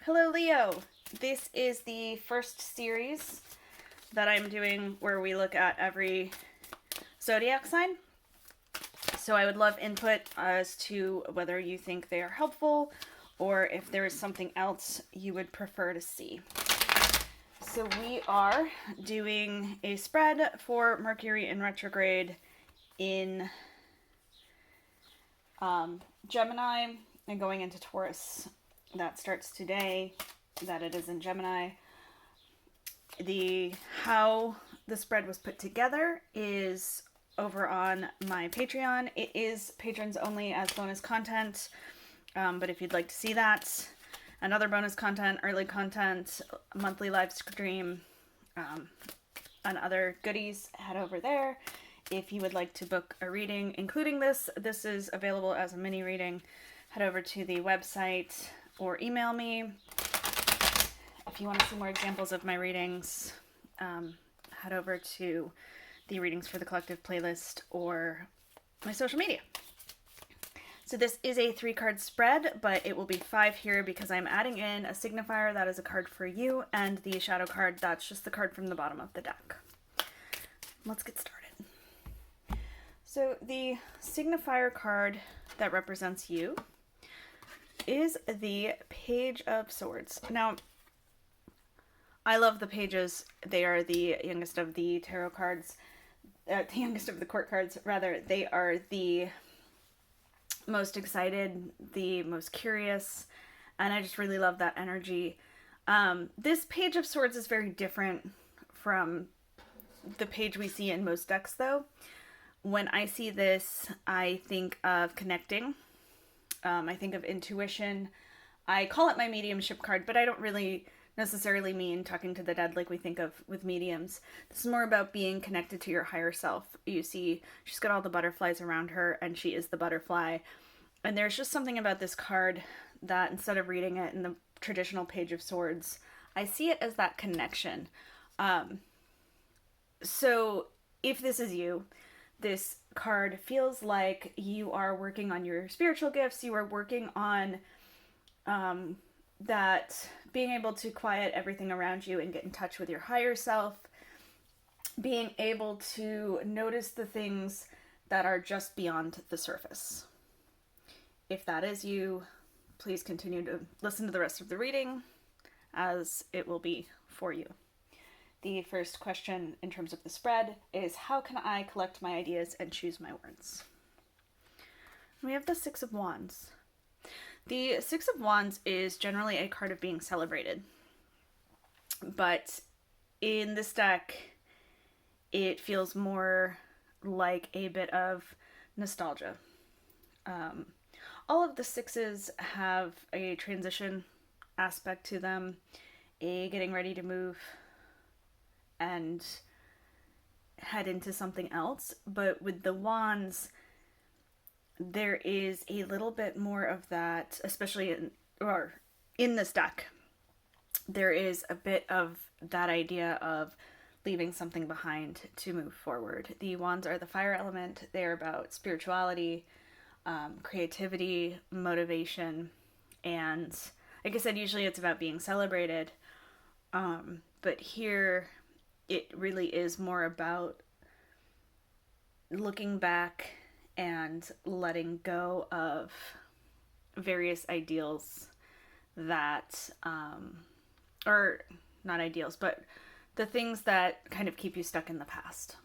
Hello, Leo. This is the first series that I'm doing where we look at every zodiac sign. So I would love input as to whether you think they are helpful or if there is something else you would prefer to see. So we are doing a spread for Mercury in retrograde in Gemini and going into Taurus. That starts today, that it is in Gemini. How the spread was put together is over on my Patreon. It is patrons only as bonus content, but if you'd like to see that and other bonus content, early content, monthly live stream, and other goodies, head over there. If you would like to book a reading, including this is available as a mini reading. Head over to the website or email me. If you want to see more examples of my readings, head over to the Readings for the Collective playlist or my social media. So this is a 3-card spread, but it will be 5 here because I'm adding in a signifier, that is a card for you, and the shadow card, that's just the card from the bottom of the deck. Let's get started. So the signifier card that represents you is the Page of Swords. Now, I love the pages. They are the youngest of the tarot cards, the youngest of the court cards, rather. They are the most excited, the most curious, and I just really love that energy. This Page of Swords is very different from the page we see in most decks, though. When I see this, I think of connecting. I think of intuition. I call it my mediumship card, but I don't really necessarily mean talking to the dead like we think of with mediums. This is more about being connected to your higher self. You see, she's got all the butterflies around her, and she is the butterfly. And there's just something about this card that instead of reading it in the traditional Page of Swords, I see it as that connection. So if this is you, this card feels like you are working on your spiritual gifts. You are working on that being able to quiet everything around you and get in touch with your higher self. Being able to notice the things that are just beyond the surface. If that is you, please continue to listen to the rest of the reading, as it will be for you. The first question in terms of the spread is, how can I collect my ideas and choose my words? We have the Six of Wands. The Six of Wands is generally a card of being celebrated. But in this deck, it feels more like a bit of nostalgia. All of the sixes have a transition aspect to them, a getting ready to move and head into something else. But with the wands, there is a little bit more of that, especially in this deck. There is a bit of that idea of leaving something behind to move forward. The wands are the fire element. They're about spirituality, creativity, motivation, and like I said, usually it's about being celebrated. But here it really is more about looking back and letting go of various ideals that, or not ideals, but the things that kind of keep you stuck in the past.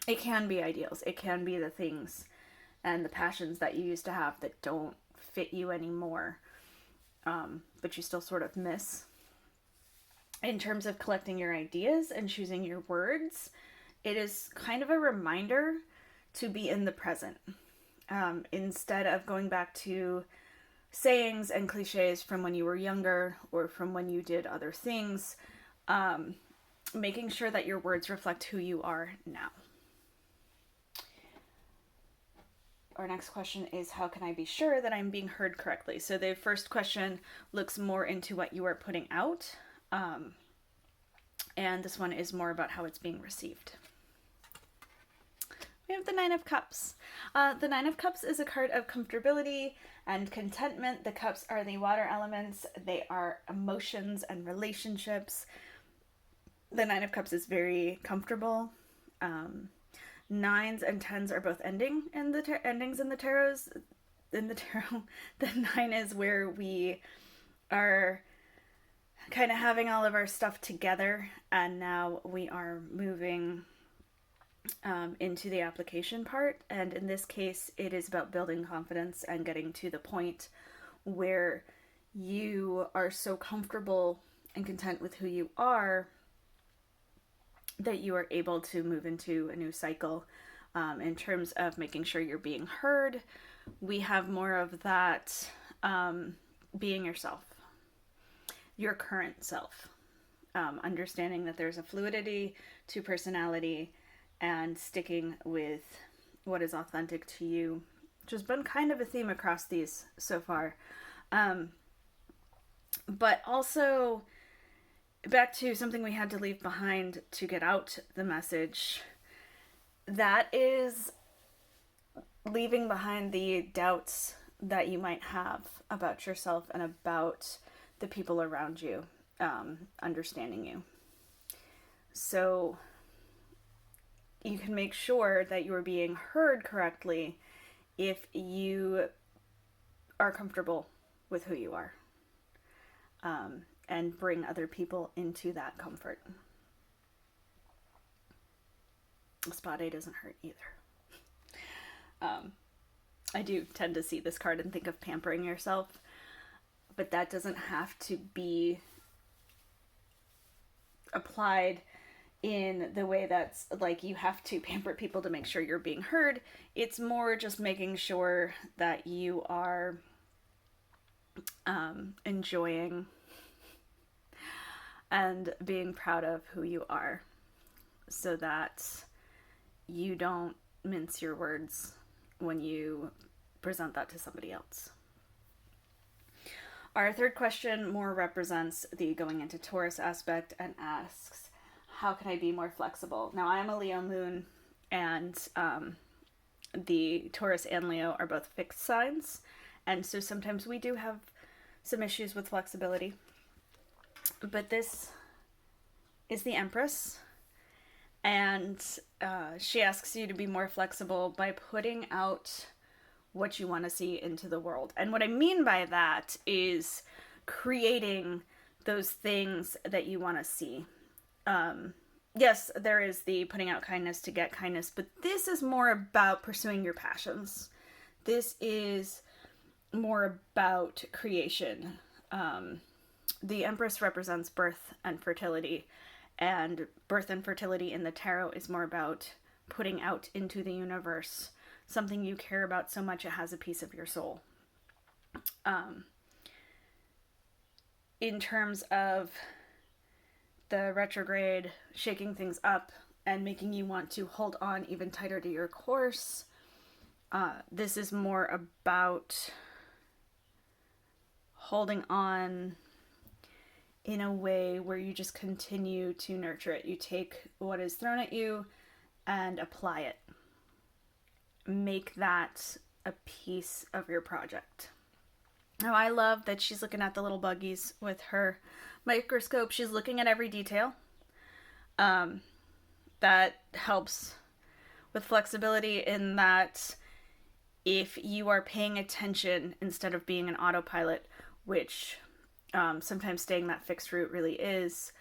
It can be ideals. It can be the things and the passions that you used to have that don't fit you anymore, but you still sort of miss. In terms of collecting your ideas and choosing your words, it is kind of a reminder to be in the present. Instead of going back to sayings and cliches from when you were younger or from when you did other things, making sure that your words reflect who you are now. Our next question is, how can I be sure that I'm being heard correctly? So the first question looks more into what you are putting out. And this one is more about how it's being received. we have the Nine of Cups. The Nine of Cups is a card of comfortability and contentment. The cups are the water elements. They are emotions and relationships. The Nine of Cups is very comfortable. Nines and tens are both endings in the tarot. The nine is where we are kind of having all of our stuff together, and now we are moving into the application part. And in this case, it is about building confidence and getting to the point where you are so comfortable and content with who you are that you are able to move into a new cycle. In terms of making sure you're being heard, we have more of that being yourself, your current self, understanding that there's a fluidity to personality and sticking with what is authentic to you, which has been kind of a theme across these so far. But also back to something we had to leave behind to get out the message. That is leaving behind the doubts that you might have about yourself and about the people around you, understanding you. So you can make sure that you are being heard correctly if you are comfortable with who you are, and bring other people into that comfort. Spot A doesn't hurt either. I do tend to see this card and think of pampering yourself, but that doesn't have to be applied in the way that's like you have to pamper people to make sure you're being heard. It's more just making sure that you are enjoying and being proud of who you are, so that you don't mince your words when you present that to somebody else. Our third question more represents the going into Taurus aspect and asks, how can I be more flexible? Now, I am a Leo moon, and the Taurus and Leo are both fixed signs, and so sometimes we do have some issues with flexibility. But this is the Empress, and she asks you to be more flexible by putting out what you want to see into the world. And what I mean by that is creating those things that you want to see. Yes, there is the putting out kindness to get kindness, but this is more about pursuing your passions. This is more about creation. The Empress represents birth and fertility, and birth and fertility in the tarot is more about putting out into the universe something you care about so much it has a piece of your soul. In terms of the retrograde shaking things up and making you want to hold on even tighter to your course, this is more about holding on in a way where you just continue to nurture it. You take what is thrown at you and apply it. Make that a piece of your project. Now, I love that she's looking at the little buggies with her microscope. She's looking at every detail. That helps with flexibility in that if you are paying attention instead of being an autopilot, which sometimes staying that fixed route really is,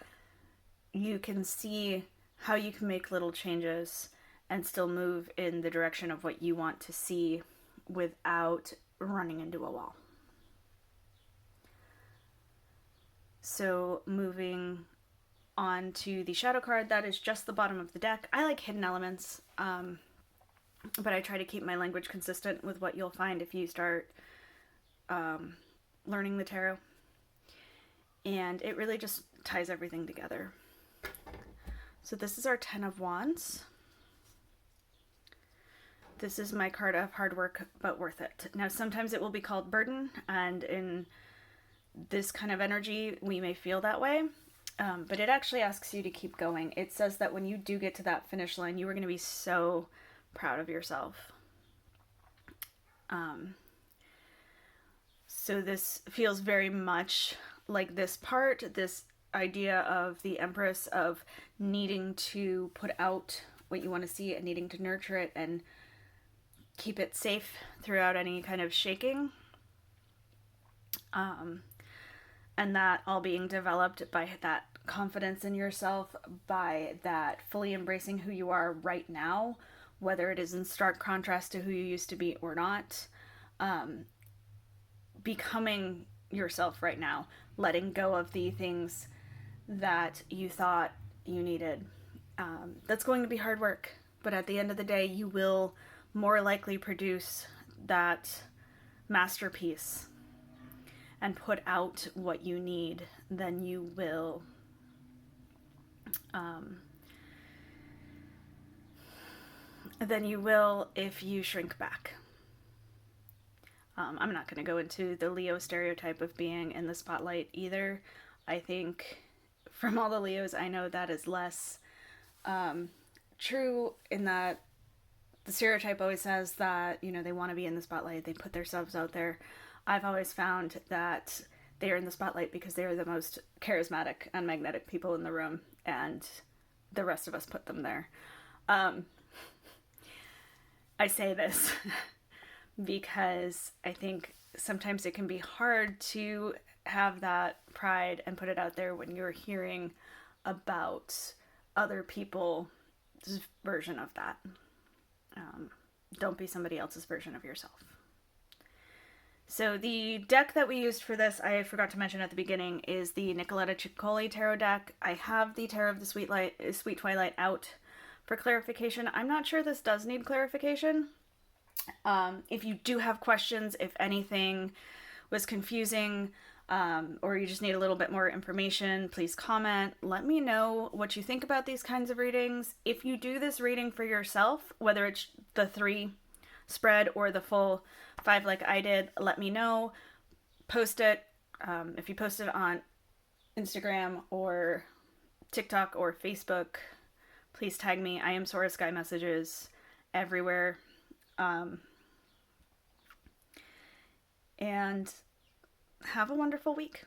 you can see how you can make little changes and still move in the direction of what you want to see without running into a wall. So moving on to the shadow card, that is just the bottom of the deck. I like hidden elements, but I try to keep my language consistent with what you'll find if you start learning the tarot. And it really just ties everything together. So this is our 10 of Wands. This is my card of hard work, but worth it. Now, sometimes it will be called burden, and in this kind of energy, we may feel that way, but it actually asks you to keep going. It says that when you do get to that finish line, you are going to be so proud of yourself. So this feels very much like this part, this idea of the Empress, of needing to put out what you want to see and needing to nurture it and keep it safe throughout any kind of shaking. And that all being developed by that confidence in yourself, by that fully embracing who you are right now, whether it is in stark contrast to who you used to be or not. Becoming yourself right now, letting go of the things that you thought you needed. That's going to be hard work, but at the end of the day, you will more likely produce that masterpiece and put out what you need than you will if you shrink back. I'm not going to go into the Leo stereotype of being in the spotlight either. I think from all the Leos I know, that is less true, in that the stereotype always says that, you know, they want to be in the spotlight, they put themselves out there. I've always found that they are in the spotlight because they are the most charismatic and magnetic people in the room, and the rest of us put them there. I say this because I think sometimes it can be hard to have that pride and put it out there when you're hearing about other people's version of that. Don't be somebody else's version of yourself. So the deck that we used for this, I forgot to mention at the beginning, is the Nicoletta Ceccoli tarot deck. I have the Tarot of the Sweet Twilight out for clarification. I'm not sure this does need clarification. If you do have questions, if anything was confusing, or you just need a little bit more information, please comment. Let me know what you think about these kinds of readings. If you do this reading for yourself, whether it's the 3 spread or the full 5 like I did, let me know. Post it. If you post it on Instagram or TikTok or Facebook, please tag me. I am Sora Sky Messages everywhere. And have a wonderful week.